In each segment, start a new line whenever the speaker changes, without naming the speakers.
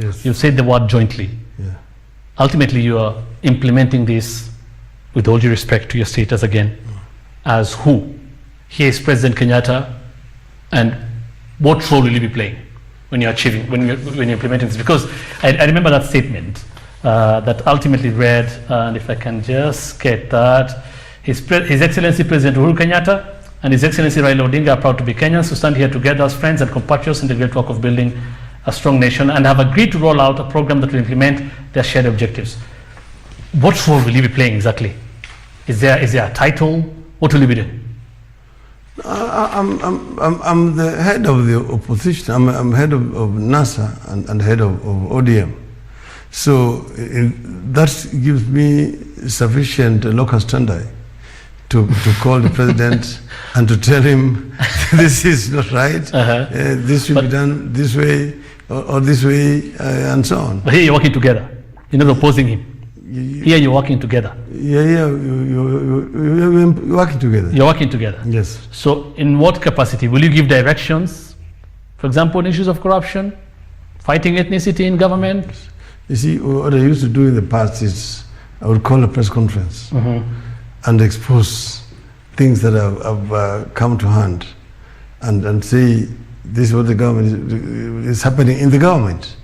Yes.
You said the word jointly.
Yeah.
Ultimately, you are implementing this, with all due respect to your status again, as who? Here is President Kenyatta, and what role will you be playing when you're achieving, when you're implementing this? Because I remember that statement that ultimately read, and if I can just get that, His Excellency President Uhuru Kenyatta and His Excellency Raila Odinga are proud to be Kenyans who stand here together as friends and compatriots in the great work of building a strong nation, and have agreed to roll out a program that will implement their shared objectives. What role will you be playing exactly? Is there a title? What will you be doing?
I'm the head of the opposition. I'm head of NASA and head of ODM. So that gives me sufficient locus standi to call the president and to tell him this is not right. This should be done this way or this way, and so on.
But here you're working together. You're not opposing him. Here you're working together.
Yeah, you're working together.
You're working together.
Yes.
So in what capacity? Will you give directions, for example, on issues of corruption, fighting ethnicity in government?
You see, what I used to do in the past is I would call a press conference and expose things that have come to hand and say this is what the government is happening in the government,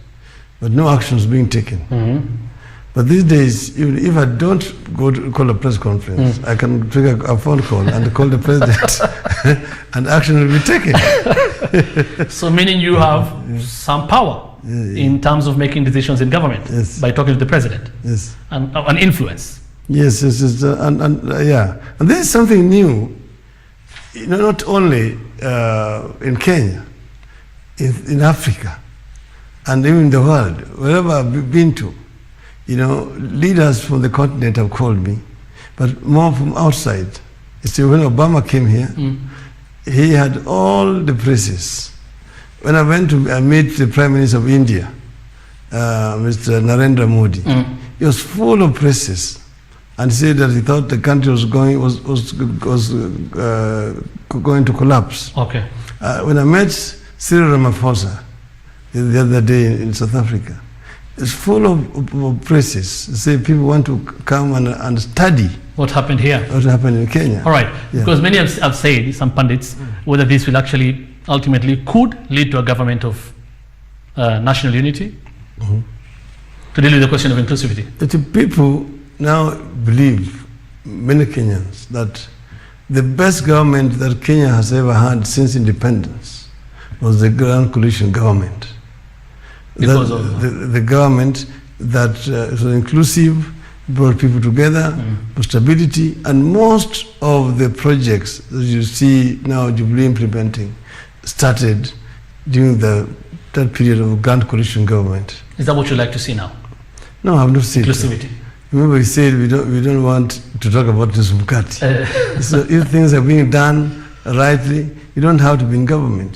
but no action is being taken. But these days, even if I don't go to call a press conference, I can trigger a phone call and call the president and action will be taken.
So meaning you have some power in terms of making decisions in government by talking to the president and influence.
Yes, yeah. And this is something new, not only in Kenya, in Africa, and even in the world, wherever I've been to. Leaders from the continent have called me, but more from outside. You see, when Obama came here, he had all the praises. When I went to meet the Prime Minister of India, Mr. Narendra Modi, he was full of praises and said that he thought the country was going to collapse.
Okay.
When I met Cyril Ramaphosa the other day in South Africa, it's full of praises. Say people want to come and study
what happened here.
What happened in Kenya.
All right. Yeah. Because many have said, some pundits, whether this will actually ultimately could lead to a government of national unity to deal with the question of inclusivity.
The people now believe, many Kenyans, that the best government that Kenya has ever had since independence was the Grand Coalition government.
Because of
the government that was inclusive, brought people together for stability, and most of the projects that you see now Jubilee implementing started during that period of Grand Coalition government.
Is that what you like to see now?
No, I have not seen
inclusivity.
Remember, we said we don't want to talk about this Mukati. So if things are being done rightly, you don't have to be in government.